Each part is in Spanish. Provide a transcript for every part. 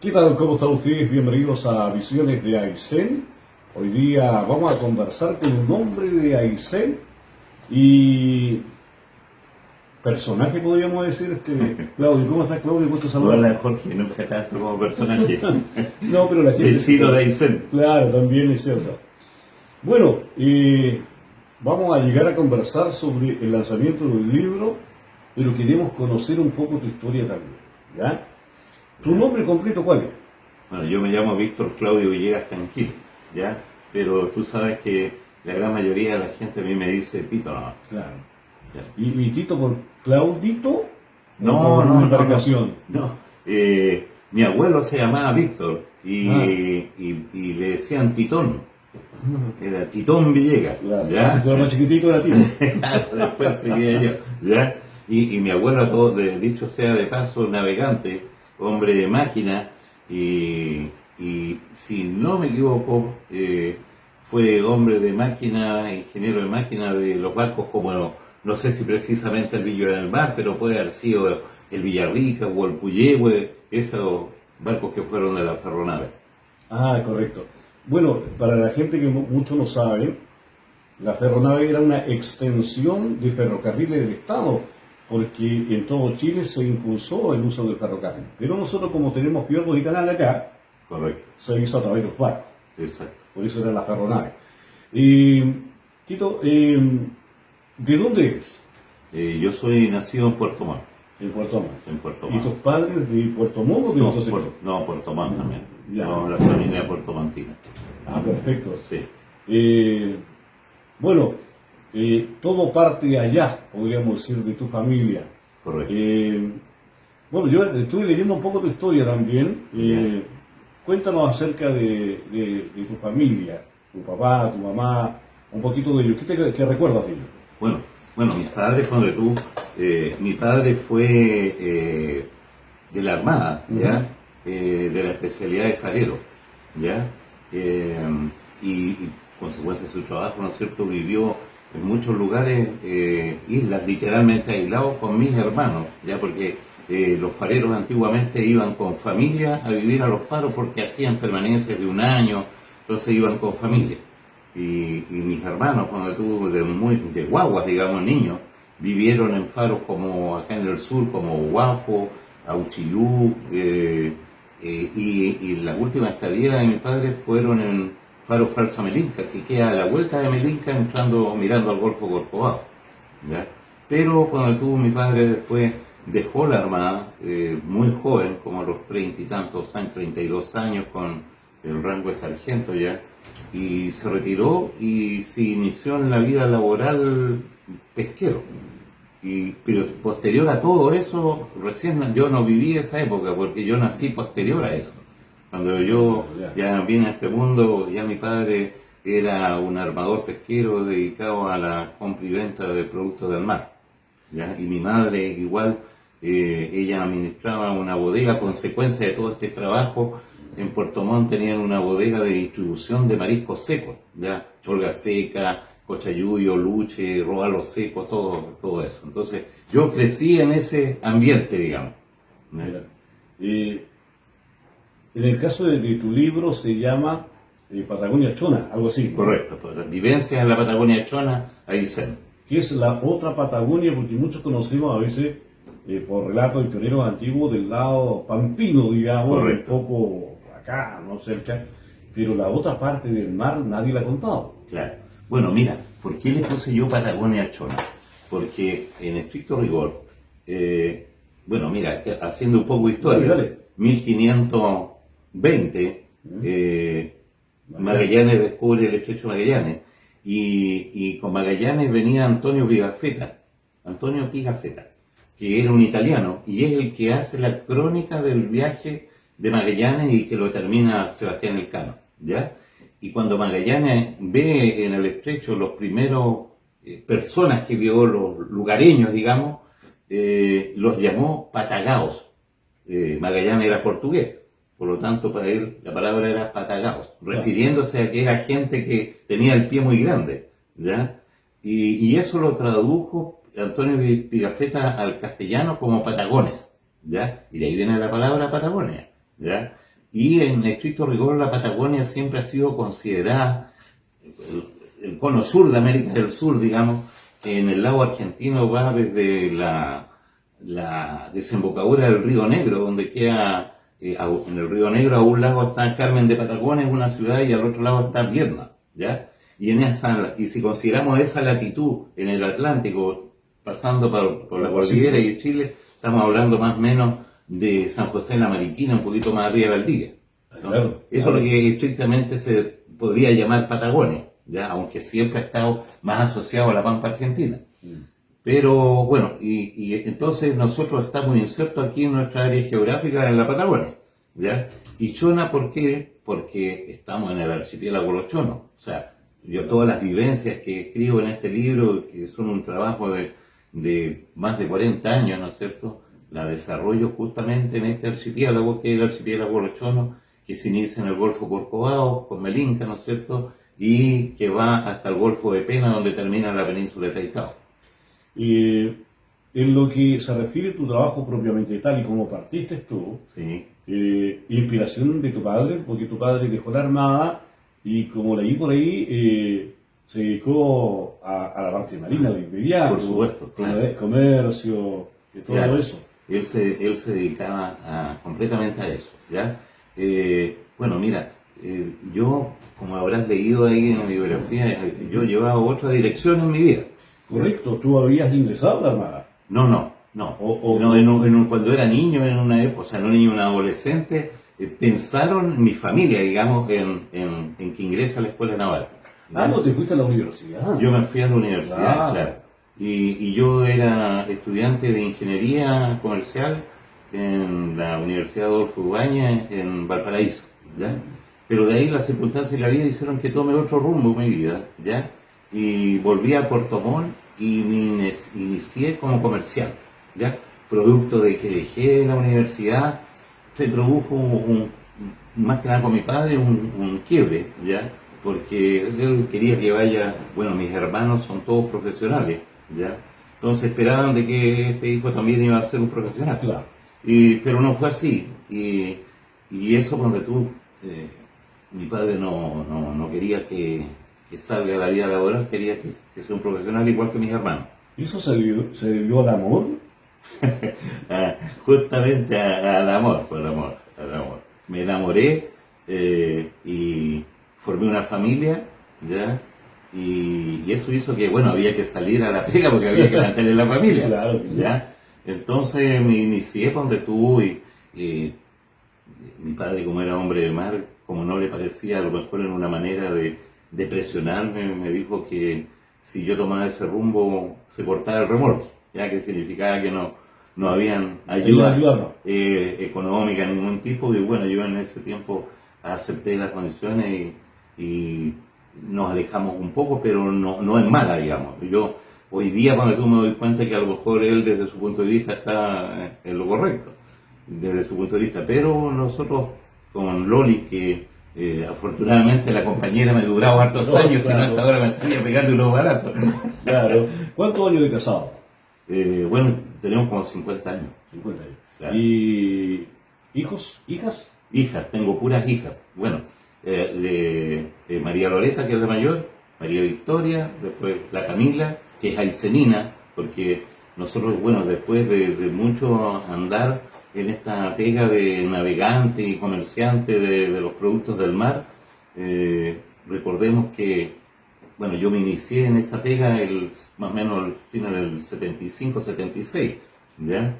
¿Qué tal? ¿Cómo están ustedes? Bienvenidos a Visiones de Aysén. Hoy día vamos a conversar con un hombre de Aysén y personaje, podríamos decir, Claudio. ¿Cómo estás, Claudio? Gusto saludar. Hola Jorge, nunca tanto como personaje. No, pero la gente... Vecino de Aysén. Claro, también es cierto. Bueno, vamos a llegar a conversar sobre el lanzamiento del libro, pero queremos conocer un poco tu historia también, ¿ya? ¿Tu nombre completo cuál es? Bueno, yo me llamo Víctor Claudio Villegas Canquil, ¿ya? Pero tú sabes que la gran mayoría de la gente a mí me dice Pito nomás. Claro. ¿Ya? ¿Y Tito por Claudito? No, ¿O por no, una no, embarcación? no. Mi abuelo se llamaba Víctor Ah. y le decían Titón. Era Titón Villegas, Claro. ¿ya? Pero más chiquitito era Tito. Después seguía yo, ¿ya? Y mi abuelo, dicho sea de paso, navegante, hombre de máquina, y si no me equivoco, fue hombre de máquina, ingeniero de máquina de los barcos como, no sé si precisamente el Villo del Mar, pero puede haber sido el Villarrica o el Puyehue, esos barcos que fueron de la ferronave. Ah, correcto. Bueno, para la gente que mucho no sabe, la ferronave era una extensión de ferrocarriles del Estado, porque en todo Chile se impulsó el uso del ferrocarril. Pero nosotros, como tenemos fiordos y canales acá, Correcto, se hizo a través de los barcos. exacto. Por eso era la ferronave. Tito, ¿de dónde eres? Yo soy nacido en Puerto Montt. En Puerto Montt. En Puerto ¿Y Montt. tus padres de Puerto Montt o de otro sector? No, Puerto Montt también. Ya. No, la familia puertomontina. Ah, perfecto. Sí, Bueno, todo parte allá, podríamos decir, de tu familia. correcto. Bueno, yo estuve leyendo un poco tu historia también. Cuéntanos acerca de tu familia, tu papá, tu mamá, un poquito de ellos. ¿Qué recuerdas de ellos? Bueno, mis padres, mi padre fue de la Armada, ¿ya? De la especialidad de farero, ¿ya? Y consecuencia de su trabajo, ¿no es cierto?, vivió en muchos lugares, islas literalmente aislados con mis hermanos, ¿ya? Porque los fareros antiguamente iban con familia a vivir a los faros porque hacían permanencias de un año, entonces iban con familia. Y mis hermanos, cuando tuvo de guaguas, digamos, niños, vivieron en faros como acá en el sur, como Guafo, Auchilú, y la última estadía de mi padre fueron en Faro Falsa Melinca, que queda a la vuelta de Melinca mirando al Golfo Corcovado, ¿ya? Pero cuando tuvo mi padre después dejó la Armada, muy joven, como a los 30 y tantos años, 32 años, con el rango de sargento ya, y se retiró y se inició en la vida laboral pesquero. Pero posterior a todo eso, recién yo no viví esa época, porque yo nací posterior a eso. Cuando yo ya vine a este mundo, ya mi padre era un armador pesquero dedicado a la compra y venta de productos del mar, ¿ya? Y mi madre igual, ella administraba una bodega. A consecuencia de todo este trabajo, en Puerto Montt tenían una bodega de distribución de mariscos secos, ¿ya? Cholga seca, cochayuyo, luche, robalo seco, todo eso. Entonces yo crecí en ese ambiente, digamos. En el caso de tu libro se llama Patagonia Chona, algo así, ¿no? Correcto, pues, vivencias en la Patagonia Chona, Aysén. Que es la otra Patagonia, porque muchos conocemos a veces por relatos de pioneros antiguos del lado pampino, digamos, un poco acá, no cerca, pero la otra parte del mar nadie la ha contado. Claro. Bueno, mira, ¿por qué le puse yo Patagonia Chona? Porque en estricto rigor, bueno, mira, haciendo un poco de historia, Dale. 1520, Magallanes descubre el estrecho de Magallanes, y con Magallanes venía Antonio Pigafetta, que era un italiano, y es el que hace la crónica del viaje de Magallanes y que lo termina Sebastián Elcano, ¿ya? Y cuando Magallanes ve en el estrecho los primeros personas que vio, los lugareños, digamos, los llamó patagaos. Magallanes era portugués, por lo tanto para él la palabra era patagaos, refiriéndose a que era gente que tenía el pie muy grande, ¿ya? Y eso lo tradujo Antonio Pigafetta al castellano como patagones, ¿ya? Y de ahí viene la palabra Patagonia, ¿ya? Y en estricto rigor la Patagonia siempre ha sido considerada el cono sur de América del Sur, digamos. En el lago argentino va desde la desembocadura del Río Negro, donde queda, en el Río Negro a un lado está Carmen de Patagones, una ciudad, y al otro lado está Viedma, ¿ya? Y si consideramos esa latitud en el Atlántico, pasando por la cordillera y Chile, estamos hablando más o menos de San José de la Mariquina, un poquito más arriba de Valdivia. Entonces, Claro, eso es lo que estrictamente se podría llamar Patagonia, ¿ya? Aunque siempre ha estado más asociado a la Pampa Argentina. Pero bueno, y entonces nosotros estamos insertos aquí en nuestra área geográfica en la Patagonia, ¿ya? Y Chona, ¿por qué? Porque estamos en el archipiélago Los Chonos. O sea, yo todas las vivencias que escribo en este libro, que son un trabajo de más de 40 años, ¿no es cierto?, la desarrollo justamente en este archipiélago, que es el archipiélago Los Chonos, que se inicia en el Golfo Corcovado, con Melinca, ¿no es cierto?, y que va hasta el Golfo de Pena, donde termina la península de Taitao. En lo que se refiere a tu trabajo propiamente tal y como partiste tú, Sí, inspiración de tu padre, porque tu padre dejó la armada y como leí por ahí, se dedicó a la parte marina, al inmediato, por supuesto, claro. comercio, y todo Claro. eso. Él se dedicaba completamente a eso, ¿ya? Bueno, mira, yo, como habrás leído ahí en la biografía, yo llevaba otra dirección en mi vida. Correcto, tú habías ingresado a la armada. No, no, no. O- No, cuando era niño, en una época, o sea, no niño, un adolescente, pensaron en mi familia, digamos, en que ingrese a la escuela naval. ¿Ya? no te fuiste a la universidad. Yo me fui a la universidad, Ah. claro. Y yo era estudiante de ingeniería comercial en la Universidad Adolfo Ibáñez en Valparaíso, ¿ya? Pero de ahí las circunstancias de la vida hicieron que tome otro rumbo en mi vida, ¿ya? Y volví a Puerto Montt y me inicié como comerciante, ¿ya? Producto de que dejé la universidad, se produjo más que nada con mi padre, un quiebre, ¿ya? Porque él quería que vaya, bueno, mis hermanos son todos profesionales, ¿ya? Entonces esperaban de que este hijo también iba a ser un profesional. Claro. Pero no fue así. Y eso cuando mi padre no quería que salga a la vida laboral, quería que sea un profesional igual que mis hermanos. ¿Eso se debió al amor? Justamente al amor, por el amor, al amor. Me enamoré y formé una familia, ¿ya? Y eso hizo que, bueno, había que salir a la pega porque había que mantener la familia, Claro. ¿ya? Entonces me inicié donde tú y mi padre, como era hombre de mar, como no le parecía, a lo mejor en una manera de presionarme, me dijo que si yo tomaba ese rumbo se cortaba el remolque, ya que significaba que no habían ayuda económica de ningún tipo, y bueno, yo en ese tiempo acepté las condiciones y nos alejamos un poco, pero no es mala, digamos. Yo hoy día cuando tú me doy cuenta que a lo mejor él desde su punto de vista está en lo correcto, desde su punto de vista, pero nosotros con Loli, que afortunadamente la compañera me duraba hartos años, claro. y hasta ahora me estaría pegando unos balazos. Claro. ¿Cuántos años de casado? Bueno, tenemos como 50 años. 50 años. Claro. ¿Y hijos? ¿Hijas? Hijas, tengo puras hijas. Bueno, María Loreta, que es la mayor, María Victoria, después la Camila, que es Aicenina, porque nosotros, bueno, después de mucho andar en esta pega de navegante y comerciante de los productos del mar, recordemos que, bueno, yo me inicié en esta pega más o menos al final del 75, 76, ¿ya?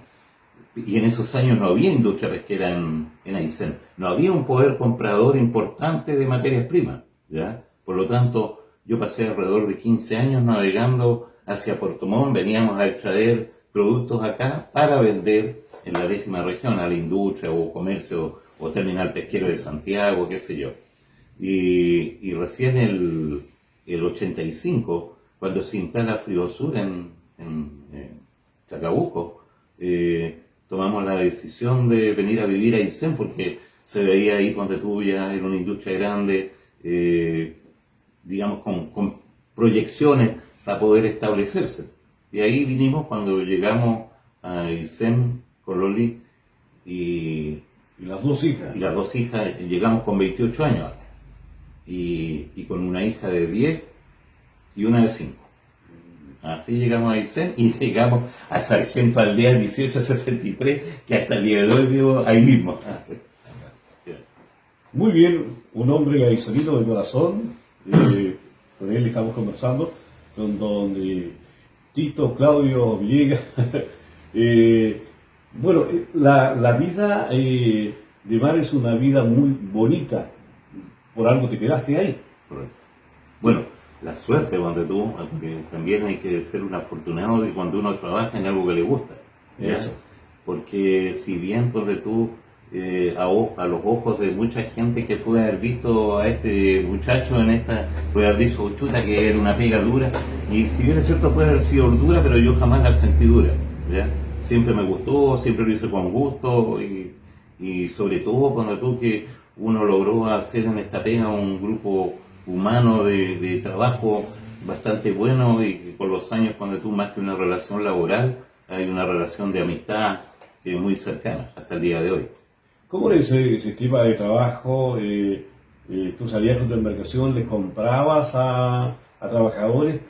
Y en esos años no había industria pesquera en Aysén, no había un poder comprador importante de materias primas, ¿ya? Por lo tanto, yo pasé alrededor de 15 años navegando hacia Puerto Montt, veníamos a extraer productos acá para vender en la 10ª región a la industria o comercio o terminal pesquero de Santiago, qué sé yo. Y recién el 85, cuando se instala Fribosur en Chacabuco, tomamos la decisión de venir a vivir a Aysén porque se veía ahí donde tú ya era una industria grande, digamos con proyecciones para poder establecerse. Y ahí vinimos cuando llegamos a Aysén con Loli y Y las dos hijas. Y las dos hijas, llegamos con 28 años y con una hija de 10 y una de 5. Así llegamos a Aysén y llegamos a Sargento Aldea 1863, que hasta el día de hoy vivo ahí mismo. Muy bien, un hombre aicenito de corazón, con él estamos conversando, con don Tito Claudio Villegas. Bueno, la vida de mar es una vida muy bonita, por algo te quedaste ahí. Correcto. Bueno, la suerte, cuando tú, porque también hay que ser un afortunado de cuando uno trabaja en algo que le gusta. ¿Ya? Eso. Porque si bien, donde tú, a los ojos de mucha gente que puede haber visto a este muchacho en esta, puede haber dicho, chuta, que era una pega dura, y si bien es cierto puede haber sido dura, pero yo jamás la sentí dura, ¿ya? Siempre me gustó, siempre lo hice con gusto, y sobre todo cuando tú que uno logró hacer en esta pega un grupo humano de trabajo bastante bueno, y que con los años, cuando tú, más que una relación laboral, hay una relación de amistad muy cercana hasta el día de hoy. ¿Cómo era ese sistema de trabajo? ¿Tú salías con tu embarcación, les comprabas a trabajadores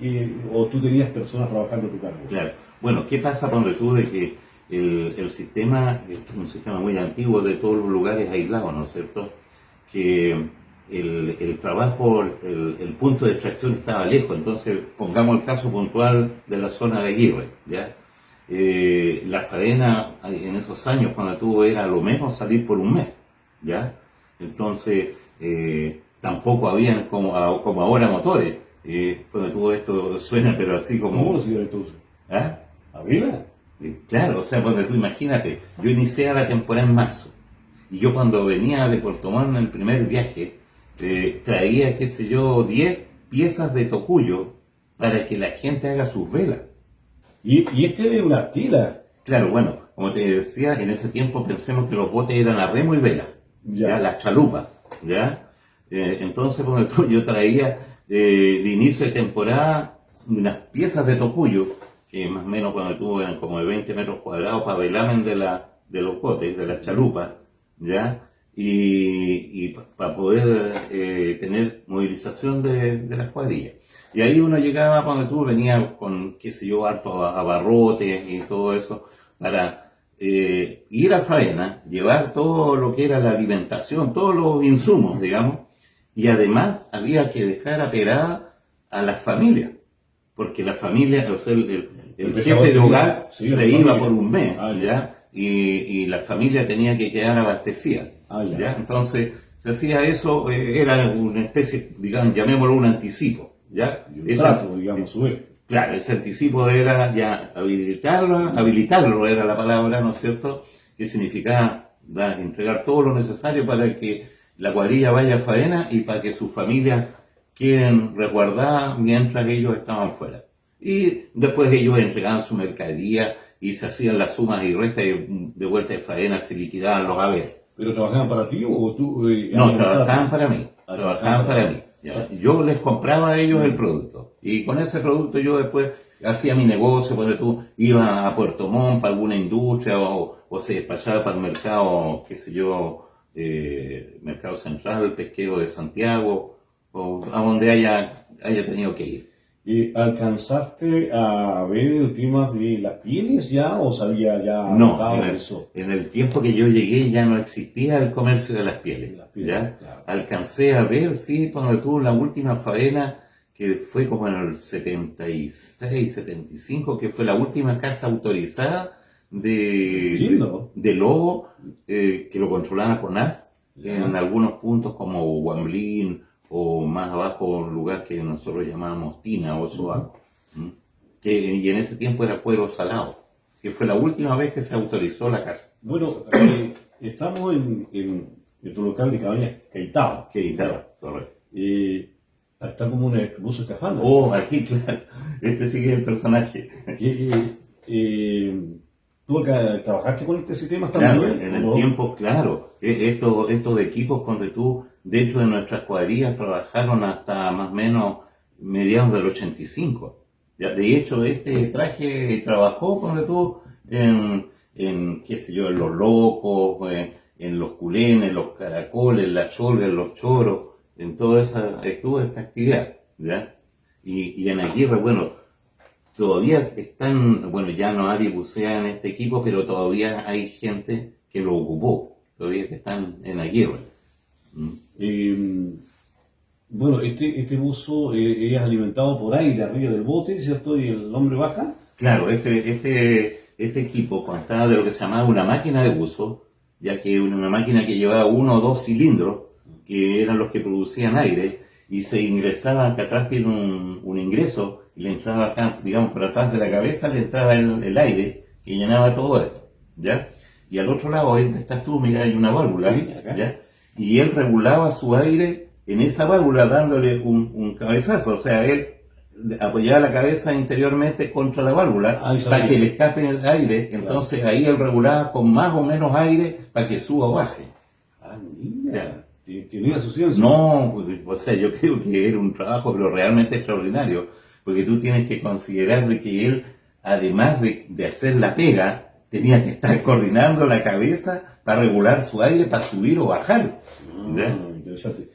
o tú tenías personas trabajando a tu cargo? Claro. Bueno, ¿qué pasa cuando tú de que el sistema es un sistema muy antiguo de todos los lugares aislados, ¿no es cierto? Que el trabajo, el punto de extracción estaba lejos, entonces pongamos el caso puntual de la zona de Aguirre, ¿ya? La faena en esos años, cuando tuvo, era lo menos salir por un mes, ¿ya? Entonces, tampoco habían como ahora motores, cuando todo esto suena, pero así como... ¿Cómo lo hacían entonces? ¿Ah? ¿Arriba? Claro, o sea, cuando tú imagínate, yo inicié la temporada en marzo, y yo cuando venía de Puerto Montt en el primer viaje, traía, qué sé yo, 10 piezas de tocuyo para que la gente haga sus velas. Y este es una tila. Claro, bueno, como te decía, en ese tiempo pensemos que los botes eran a remo y vela, ya, las chalupas, ¿ya? Entonces, bueno, yo traía de inicio de temporada unas piezas de tocuyo, que más o menos cuando tuvo eran como de 20 metros cuadrados para velamen de los botes, de las chalupas, ¿ya? Y para poder tener movilización de las cuadrillas. Y ahí uno llegaba cuando tú venías con, qué sé yo, harto abarrotes y todo eso, para ir a faena, llevar todo lo que era la alimentación, todos los insumos, digamos, y además había que dejar aperada a las familias, porque la familia, o sea, el jefe de hogar se iba por un mes, ¿ya? Y la familia tenía que quedar abastecida, ¿ya? Entonces, se hacía eso, era una especie, digamos, llamémoslo un anticipo. ¿Ya? Y un trato, digamos, su vez. Claro, ese anticipo era ya habilitarlo era la palabra, ¿no es cierto? Que significaba entregar todo lo necesario para que la cuadrilla vaya a faena y para que sus familias queden resguardadas mientras ellos estaban fuera. Y después ellos entregaban su mercadería y se hacían las sumas y restas y de vuelta de faena se liquidaban los haberes. ¿Pero trabajaban para ti o tú? No, trabajaban para mí. Trabajaban para mí. ¿Ya? Yo les compraba a ellos el producto y con ese producto yo después hacía mi negocio, cuando tú ibas a Puerto Montt para alguna industria o se despachaba para el mercado, qué sé yo, Mercado Central, Pesquero de Santiago, o a donde haya tenido que ir. ¿Alcanzaste a ver el tema de las pieles ya o sabía ya no, eso? En el tiempo que yo llegué ya no existía el comercio de las pieles. ¿Ya? Claro. Alcancé a ver, sí, cuando tuvo la última faena, que fue como en el 76, 75, que fue la última casa autorizada de lobo, que lo controlaba CONAF, en algunos puntos como Guamblín, o más abajo un lugar que nosotros llamábamos Tina o Soaco, y en ese tiempo era Cuero Salado, que fue la última vez que se autorizó la casa. Bueno, estamos en tu local de cabañas Queitao. Correcto. Está como un buzo escafandra. Oh, aquí, claro, este sí que es el personaje. ¿Tú acá trabajaste con este sistema también? Claro, en el tiempo, claro. Estos equipos donde tú, dentro de nuestras cuadrillas, trabajaron hasta más o menos mediados del 85. Ya, de hecho, este traje trabajó donde tú en qué sé yo, en Los Locos, en los culenes, los caracoles, las cholgas, los choros, en toda esta actividad, ¿ya? Y en Aguirre, bueno, todavía están, bueno, ya no nadie bucea en este equipo, pero todavía hay gente que lo ocupó, todavía que están en Aguirre. Bueno, este buzo es alimentado por aire arriba del bote, ¿cierto? Y el hombre baja. Claro, este equipo constaba de lo que se llamaba una máquina de buzo, ya que una máquina que llevaba 1 o 2 cilindros, que eran los que producían aire, y se ingresaba, acá atrás tiene un ingreso, y le entraba acá, digamos, por atrás de la cabeza le entraba el aire, que llenaba todo esto, ¿ya? Y al otro lado, ahí estás tú, mira, hay una válvula, Sí, ¿ya? Y él regulaba su aire en esa válvula dándole un cabezazo, o sea, él apoyaba la cabeza interiormente contra la válvula para que le escape el aire, entonces claro. Ahí él regulaba con más o menos aire para que suba o baje. Ah, mira, tenía su ciencia. No, o sea, yo creo que era un trabajo pero realmente extraordinario, porque tú tienes que considerar de que él, además de hacer la pega, tenía que estar coordinando la cabeza para regular su aire, para subir o bajar. Interesante.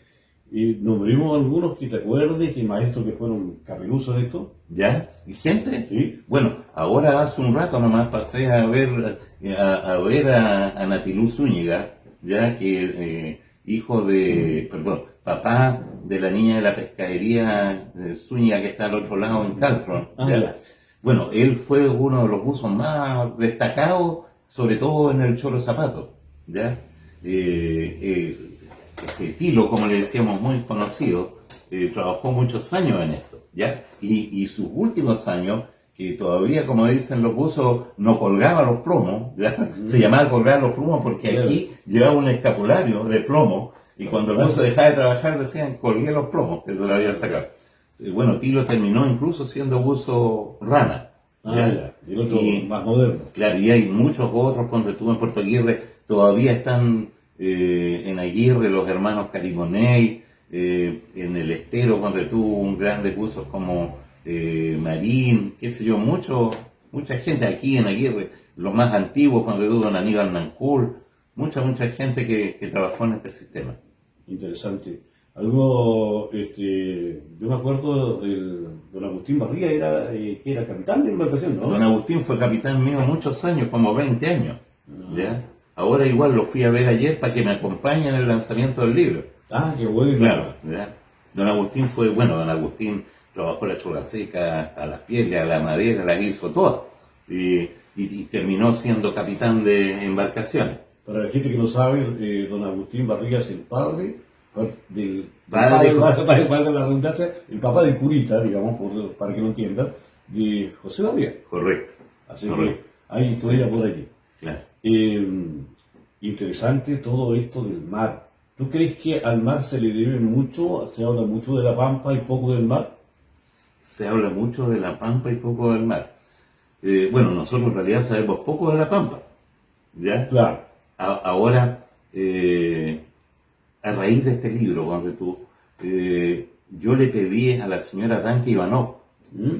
Y nombremos algunos que te acuerdes, que maestros que fueron caperusos de esto. ¿Ya? ¿Y gente? Sí. Bueno, ahora hace un rato nomás pasé a ver a Natilú Zúñiga, ya que papá de la niña de la pescadería Zúñiga que está al otro lado en Caltron. ¿Ya? Bueno, él fue uno de los buzos más destacados, sobre todo en el Cholo Zapato, ¿ya? Tilo, como le decíamos, muy conocido, trabajó muchos años en esto, ¿ya? Y sus últimos años, que todavía, como dicen los buzos, no colgaba los plomos, ¿ya? Se llamaba colgar los plomos porque aquí llevaba un escapulario de plomo, y cuando el buzo dejaba de trabajar decían, colgué los plomos, que lo había sacado. Bueno, Tilo terminó incluso siendo buzo rana. ¿Ya? Y el otro más moderno. Claro, y hay muchos otros, cuando estuvo en Puerto Aguirre, todavía están en Aguirre los hermanos Carimoney, en el Estero, cuando tuvo un grande buzos como Marín, qué sé yo, mucha gente aquí en Aguirre, los más antiguos, cuando tuvo don Aníbal Nancul, mucha gente que trabajó en este sistema. Interesante. Algo, yo me acuerdo, don Agustín Barría que era capitán de embarcación, ¿no? Don Agustín fue capitán mío muchos años, como 20 años, ¿ya? Ahora igual lo fui a ver ayer para que me acompañe en el lanzamiento del libro. Ah, qué bueno. Claro, ¿ya? Don Agustín trabajó la chola seca, a las pieles, a la madera, las hizo todas. Y terminó siendo capitán de embarcaciones. Para la gente que no sabe, don Agustín Barría es el padre del el papá del curita, digamos, para que lo entiendan, de José Barría. Correcto. Así que hay historia por allí. Claro. Interesante todo esto del mar. ¿Tú crees que al mar se le debe mucho, se habla mucho de la pampa y poco del mar? Se habla mucho de la pampa y poco del mar. Bueno, nosotros en realidad sabemos poco de la pampa, ¿ya? Claro. Ahora, a raíz de este libro, yo le pedí a la señora Danke Ivanov,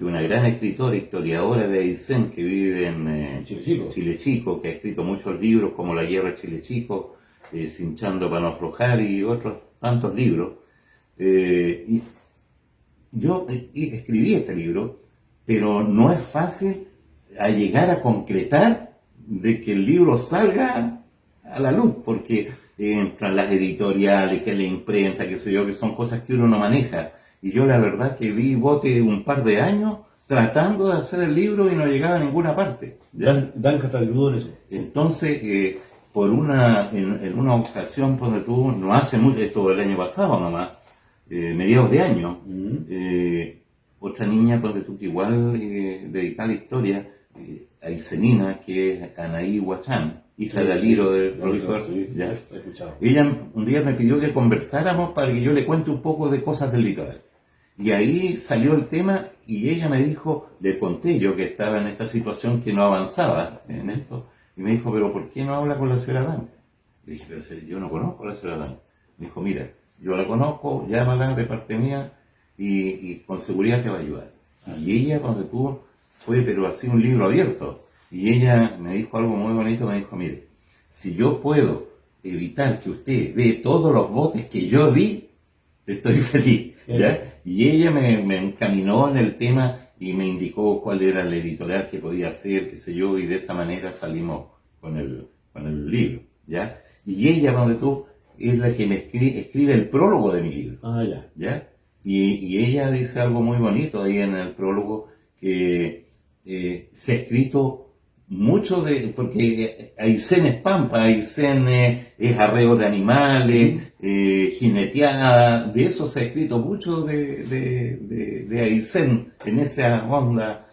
una gran escritora, historiadora de Aysén, que vive en Chile Chico, que ha escrito muchos libros como La guerra de Chile Chico, Cinchando para no aflojar y otros tantos libros. Y yo escribí este libro, pero no es fácil a llegar a concretar de que el libro salga a la luz, porque entran las editoriales, que la imprenta, que sé yo, que son cosas que uno no maneja. Y yo la verdad que di bote un par de años tratando de hacer el libro y no llegaba a ninguna parte. Danke te ayudó en eso. Entonces, en una ocasión, no hace mucho, esto del año pasado nomás, mediados de año, otra niña, que igual dedicada a la historia, Aysenina, que es Anaí Huachán, hija de Aliro, del profesor. Ella un día me pidió que conversáramos para que yo le cuente un poco de cosas del litoral. Y ahí salió el tema y ella me dijo, le conté yo que estaba en esta situación que no avanzaba en esto, y me dijo, pero ¿por qué no habla con la señora Danke? Le dije, pero yo no conozco a la señora Danke. Me dijo, mira, yo la conozco, llámala de parte mía y con seguridad te va a ayudar. Y ella fue, pero así un libro abierto. Y ella me dijo algo muy bonito, me dijo, mire, si yo puedo evitar que usted dé todos los botes que yo di, estoy feliz, ¿ya? Y ella me encaminó en el tema y me indicó cuál era el editorial que podía hacer, qué sé yo, y de esa manera salimos con el libro, ¿ya? Y ella, donde tú, es la que me escribe el prólogo de mi libro, ¿ya? Y ella dice algo muy bonito ahí en el prólogo, que se ha escrito mucho porque Aysén es pampa, Aysén es arreo de animales, jineteada, de eso se ha escrito mucho de Aysén, en esa onda,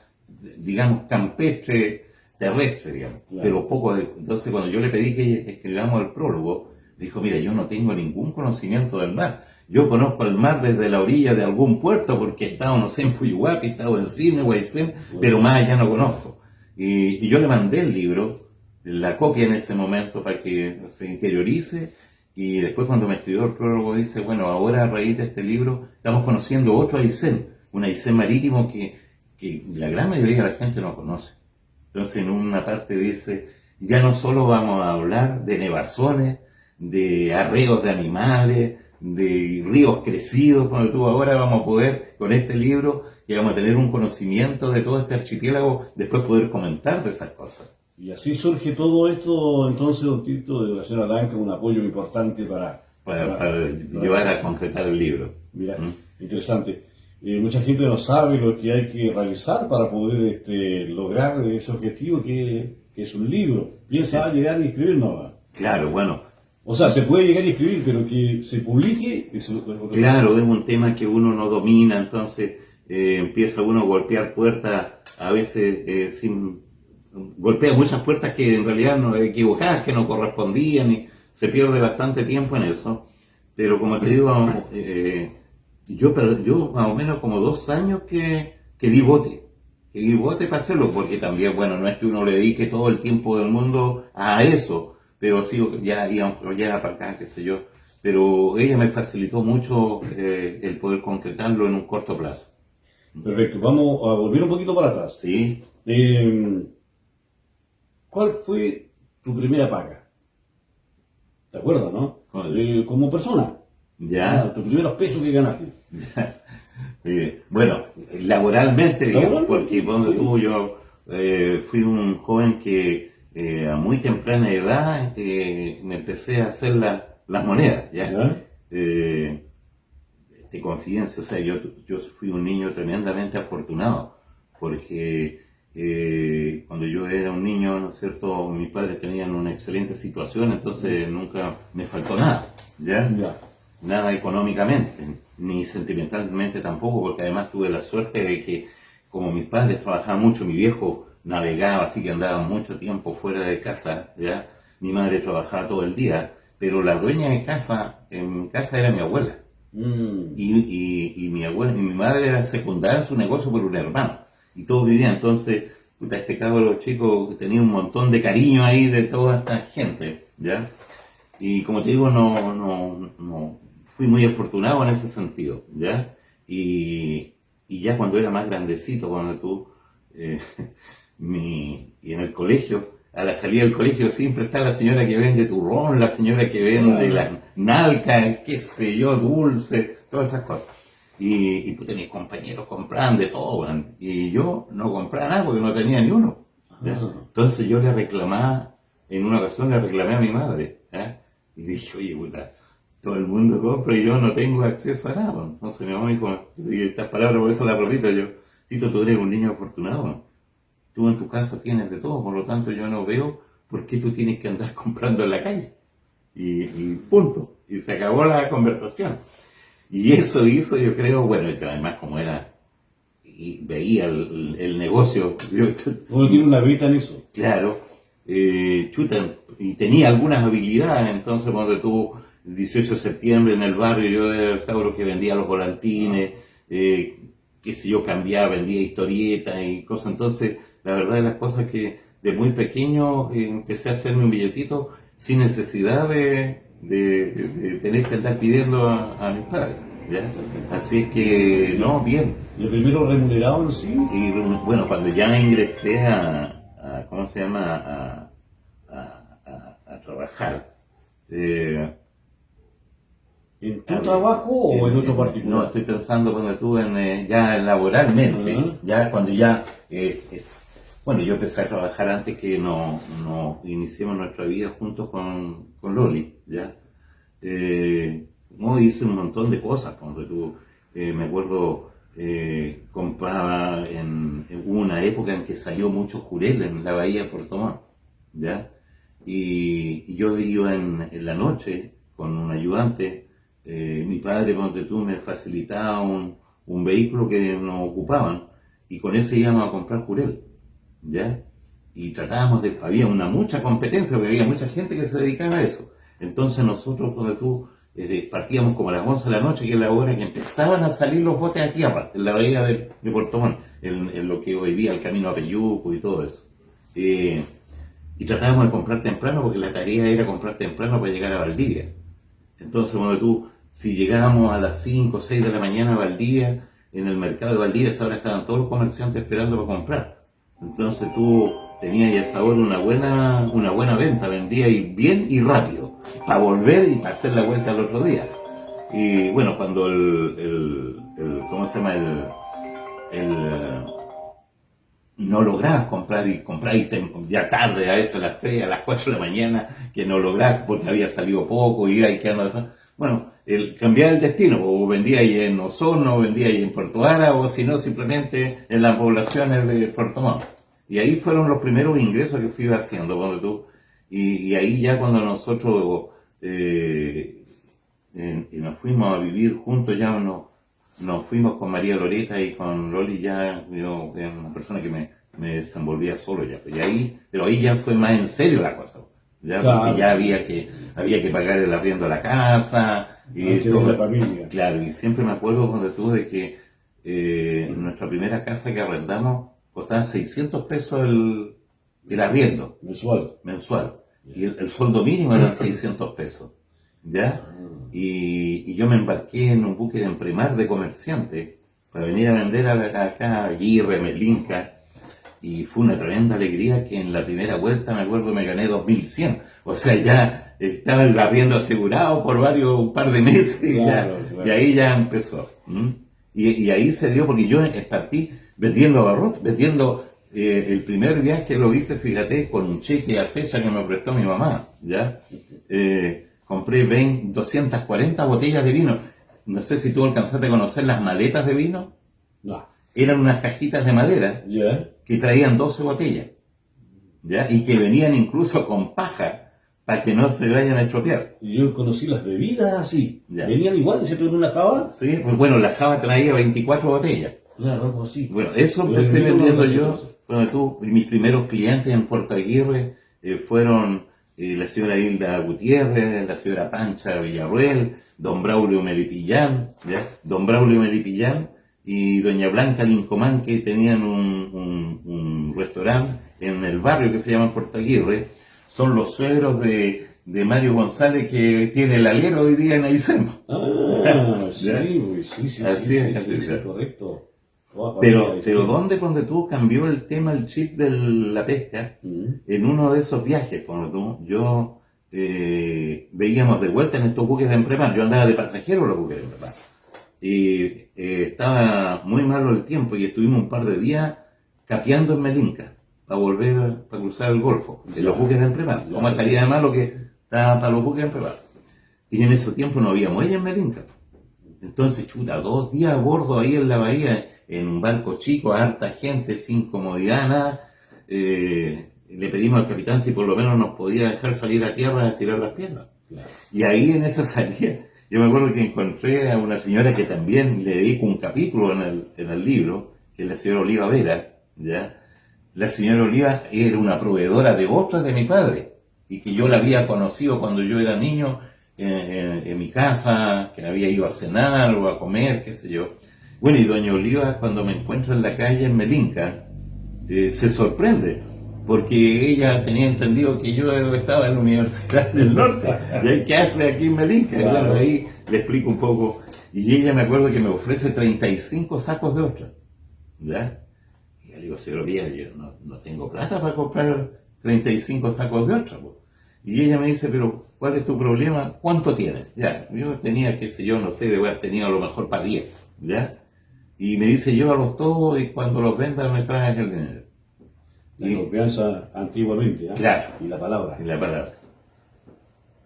digamos, campestre, terrestre, digamos, pero poco entonces cuando yo le pedí que escribamos el prólogo, dijo, mira, yo no tengo ningún conocimiento del mar, yo conozco el mar desde la orilla de algún puerto, porque he estado, no sé, en Puyuhuapi, he estado en Cisne o Aysén, pero más allá no conozco. Y yo le mandé el libro, la copia en ese momento para que se interiorice, y después cuando me escribió el prólogo dice, bueno, ahora a raíz de este libro estamos conociendo otro Aysén, un Aysén marítimo que la gran mayoría de la gente no conoce. Entonces en una parte dice, ya no solo vamos a hablar de nevazones, de arreos de animales, de ríos crecidos, cuando tú ahora vamos a poder, con este libro, que vamos a tener un conocimiento de todo este archipiélago, después poder comentar de esas cosas. Y así surge todo esto, entonces, don Tito, de la señora Blanca, un apoyo importante para llevar a concretar el libro. Mira, interesante. Mucha gente no sabe lo que hay que realizar para poder lograr ese objetivo que es un libro. Piensa llegar y escribir, no. Claro, bueno. O sea, se puede llegar a escribir, pero que se publique... Claro, es un tema que uno no domina, entonces empieza uno a golpear puertas, a veces golpea muchas puertas que en realidad no equivocadas, que no correspondían, y se pierde bastante tiempo en eso. Pero como te digo, yo más o menos como 2 años que di bote para hacerlo, porque también, bueno, no es que uno le dedique todo el tiempo del mundo a eso, pero sí, ya para acá, qué sé yo, pero ella me facilitó mucho el poder concretarlo en un corto plazo. Perfecto, vamos a volver un poquito para atrás. Sí. ¿Cuál fue tu primera paga? ¿Te acuerdas, no? Como persona. Ya. Tus primeros pesos que ganaste. Bueno, laboralmente, digamos, porque cuando yo fui un joven que a muy temprana edad me empecé a hacer las monedas, ¿ya? Te confidencio, o sea, yo fui un niño tremendamente afortunado, porque cuando yo era un niño, ¿no es cierto?, mis padres tenían una excelente situación, entonces nunca me faltó nada, ¿ya? Nada económicamente, ni sentimentalmente tampoco, porque además tuve la suerte de que, como mis padres trabajaban mucho, mi viejo navegaba, así que andaba mucho tiempo fuera de casa, ¿ya? Mi madre trabajaba todo el día, pero la dueña de casa, en mi casa, era mi abuela. Y mi abuela y mi madre era secundaria en su negocio por un hermano. Y todos vivían, entonces, este cabro chico tenía un montón de cariño ahí de toda esta gente, ¿ya? Y como te digo, no fui muy afortunado en ese sentido, ¿ya? Y ya cuando era más grandecito, cuando tú, y en el colegio, a la salida del colegio siempre está la señora que vende turrón, la señora que vende las nalcas, qué sé yo, dulce, todas esas cosas. Y tú tenías compañeros comprando de todo, ¿verdad? Y yo no compraba nada porque no tenía ni uno, ¿ya? Entonces yo en una ocasión le reclamé a mi madre, ¿ya? Y dije, oye, puta, todo el mundo compra y yo no tengo acceso a nada. Entonces mi mamá me dijo, y estas palabras por eso las repito yo, Tito, tú eres un niño afortunado, ¿no? Tú en tu casa tienes de todo, por lo tanto yo no veo por qué tú tienes que andar comprando en la calle. Y punto. Y se acabó la conversación. Y eso hizo, yo creo, bueno, que además como era, y veía el negocio. Uno tiene una vida en eso. Claro. Chuta, y tenía algunas habilidades, entonces cuando tuvo el 18 de septiembre en el barrio, yo era el cabro que vendía los volantines, qué sé yo, vendía historietas y cosas. Entonces, la verdad de las cosas que de muy pequeño empecé a hacerme un billetito sin necesidad de tener que andar pidiendo a mis padres, ¿ya? Así es que, no, bien. ¿Y el primero remunerado en sí? Y bueno, cuando ya ingresé a ¿cómo se llama? A trabajar, ¿En tu trabajo o en otro particular? No, estoy pensando cuando estuve ya laboralmente, ya cuando ya, bueno, yo empecé a trabajar antes que no iniciemos nuestra vida juntos con Loli, ¿ya? No, hice un montón de cosas, cuando me acuerdo, compraba hubo una época en que salió mucho jurel en la bahía de Puerto Montt, ¿ya? Y yo iba en la noche con un ayudante. Mi padre, cuando me facilitaba un vehículo que nos ocupaban y con ese íbamos a comprar jurel, ¿ya? Y tratábamos había mucha competencia porque había mucha gente que se dedicaba a eso. Entonces nosotros, partíamos como a las 11 de la noche, que es la hora que empezaban a salir los botes a tierra, en la bahía de Puerto Montt, en lo que hoy día el camino a Peyuco y todo eso. Y tratábamos de comprar temprano porque la tarea era comprar temprano para llegar a Valdivia. Entonces, si llegábamos a las 5 o 6 de la mañana a Valdivia, en el mercado de Valdivia, a esa hora estaban todos los comerciantes esperando para comprar. Entonces tú tenías a esa hora una buena venta, vendías bien y rápido, para volver y para hacer la vuelta al otro día. Y bueno, cuando ¿cómo se llama? No lograbas comprar y ya tarde, a eso a las 3, a las 4 de la mañana, que no lograbas porque había salido poco y ahí quedando atrás. Bueno, cambiar el destino, o vendía ahí en Osorno, o vendía ahí en Puerto Ara, o si no, simplemente en las poblaciones de Puerto Montt. Y ahí fueron los primeros ingresos que fui haciendo, y ahí ya cuando nosotros y nos fuimos a vivir juntos, ya nos fuimos con María Loreta y con Loli, ya yo era una persona que me desenvolvía solo ya. Pero ahí ya fue más en serio la cosa. Ya, claro, porque ya había que pagar el arriendo de la casa y todo, la familia. Claro, y siempre me acuerdo cuando de que nuestra primera casa que arrendamos costaba 600 pesos el arriendo mensual, y el sueldo mínimo eran 600 pesos, ¿ya? Y yo me embarqué en un buque de empremar de comerciante para venir a vender acá a Aguirre, Melinca. Y fue una tremenda alegría que en la primera vuelta, me acuerdo, me gané 2.100. O sea, ya estaba el arriendo asegurado por un par de meses, claro. Y ahí ya empezó. Y ahí se dio, porque yo partí vendiendo barrotes, el primer viaje lo hice, fíjate, con un cheque a fecha que me prestó mi mamá, ¿ya? Compré 240 botellas de vino. No sé si tú alcanzaste a conocer las maletas de vino. No. Eran unas cajitas de madera que traían 12 botellas, ¿ya? Y que venían incluso con paja para que no se vayan a estropear. Yo conocí las bebidas así. ¿Ya? Venían igual, siempre en una java. Sí, pues bueno, la java traía 24 botellas. Claro, algo así. Bueno, eso empecé vendiendo yo. Mis primeros clientes en Puerto Aguirre fueron la señora Hilda Gutiérrez, la señora Pancha Villarruel, don Braulio Melipillán, ¿ya? Don Braulio Melipillán y doña Blanca Lincomán, que tenían un restaurante en el barrio que se llama Puerto Aguirre. Son los suegros de Mario González, que tiene el alero hoy día en Aysén. Sí, así es, correcto. Pero ¿dónde cambió el chip de la pesca? En uno de esos viajes, yo veíamos de vuelta en estos buques de empremar. Yo andaba de pasajero en los buques de empremar. Y estaba muy malo el tiempo y estuvimos un par de días capeando en Melinca para cruzar el Golfo, en los buques de empremar. Como estaría de malo que estaba para los buques de empremar. Y en ese tiempo no había muelle en Melinca. Entonces, 2 días a bordo ahí en la bahía, en un barco chico, harta gente, sin comodidad, nada. Le pedimos al capitán si por lo menos nos podía dejar salir a tierra a estirar las piernas. Claro. Y ahí en esa salida, yo me acuerdo que encontré a una señora que también le dedico un capítulo en el libro, que es la señora Oliva Vera, ¿ya? La señora Oliva era una proveedora de ostras de mi padre, y que yo la había conocido cuando yo era niño en mi casa, que había ido a cenar o a comer, qué sé yo. Bueno, y doña Oliva, cuando me encuentra en la calle en Melinca, se sorprende, porque ella tenía entendido que yo estaba en la Universidad del Norte. ¿Y qué hace aquí en Melinca? Claro. Bueno, ahí le explico un poco. Y ella, me acuerdo que me ofrece 35 sacos de ostras, ¿ya? Y le digo, señor Villa, yo no tengo plata para comprar 35 sacos de ostras, pues. Y ella me dice, pero ¿cuál es tu problema? ¿Cuánto tienes? Ya, yo tenía, qué sé yo, no sé, debo haber tenido a lo mejor para 10, ¿ya? Y me dice, llévalos todos y cuando los vendas me traes el dinero. La Y, confianza antiguamente, ¿ah? claro, Y la palabra. en la palabra.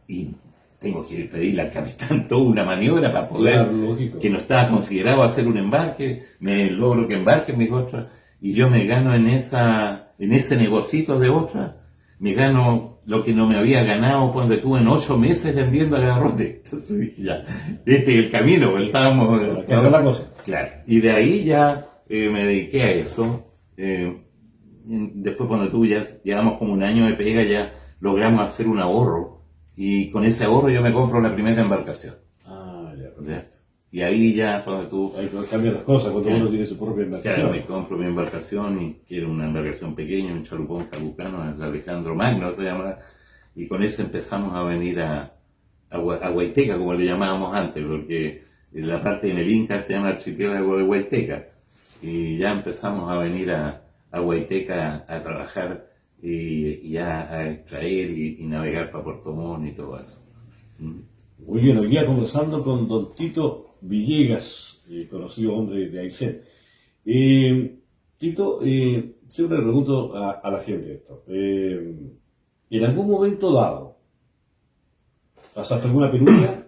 Y tengo que pedirle al capitán toda una maniobra para poder, Claro, lógico. que no estaba considerado hacer un embarque, me logro que embarque mis otras, y yo me gano en ese negocito de otras, me gano lo que no me había ganado cuando estuve en 8 meses vendiendo agarrote. Entonces dije, ya, este es el camino, pues, estábamos... Por acá está la cosa. Claro, y de ahí ya me dediqué a eso. Después cuando tú ya llevamos como un año de pega, ya logramos hacer un ahorro. Y con ese ahorro yo me compro la primera embarcación. Ah, ya, ¿Ya? perfecto. Y ahí ya cuando tú... Ahí cambian las cosas cuando Claro. uno tiene su propia embarcación. Claro, me compro mi embarcación y quiero una embarcación pequeña, un chalupón cabucano, el Alejandro Magno se llama. Y con eso empezamos a venir a Huayteca, como le llamábamos antes, porque la parte de Melinca se llama archipiélago de Huayteca. Y ya empezamos a venir a Huayteca a trabajar y ya a extraer y navegar para Puerto Montt y todo eso. Muy bien, hoy día conversando con don Tito Villegas, conocido hombre de Aysén. Tito, siempre le pregunto a la gente esto. ¿En algún momento dado pasaste alguna penuria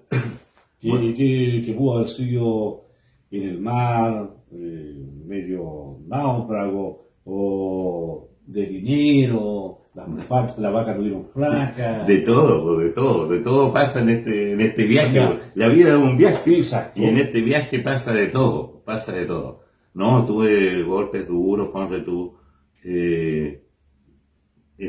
Bueno. que pudo haber sido en el mar, medio náufrago, o de dinero, la vaca tuvieron flaca? De todo pasa en este viaje. Ya. La vida es un viaje. Exacto. Y en este viaje pasa de todo. No, tuve golpes duros, ponte tú. El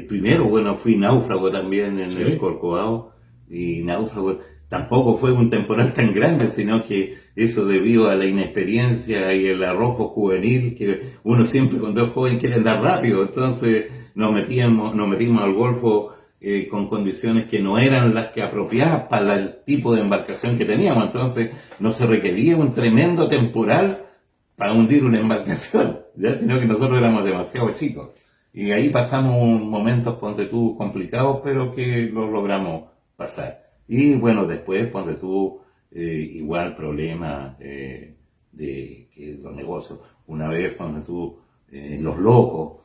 primero, bueno, fui náufrago también en Sí. el Corcovado. Y náufrago tampoco fue un temporal tan grande, sino que eso debido a la inexperiencia y el arrojo juvenil, que uno siempre cuando es joven quiere andar rápido. Entonces nos metimos al Golfo con condiciones que no eran las que apropiadas para el tipo de embarcación que teníamos. Entonces no se requería un tremendo temporal para hundir una embarcación, ¿ya? Sino que nosotros éramos demasiado chicos. Y ahí pasamos momentos, ponte tú, complicados, pero que los logramos pasar. Y bueno, después, ponte tú, igual problemas de que los negocios. Una vez, ponte tú,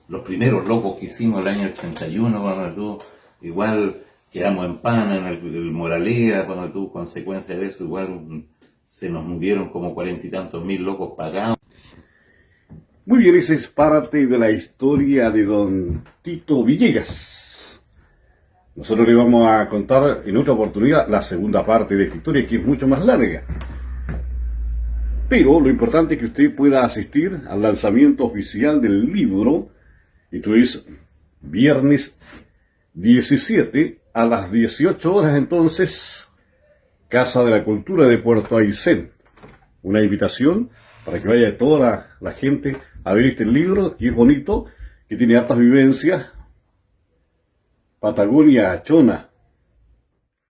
los primeros locos que hicimos el año 81, ponte tú, igual quedamos en pana en el Moralea, ponte tú, consecuencia de eso, igual se nos murieron como 40 y tantos mil locos pagados. Muy bien, esa es parte de la historia de don Tito Villegas. Nosotros le vamos a contar en otra oportunidad la segunda parte de esta historia, que es mucho más larga. Pero lo importante es que usted pueda asistir al lanzamiento oficial del libro. Esto es viernes 17 a las 18 horas, entonces, Casa de la Cultura de Puerto Aysén. Una invitación para que vaya toda la gente a ver este libro, que es bonito, que tiene hartas vivencias. Patagonia Chona,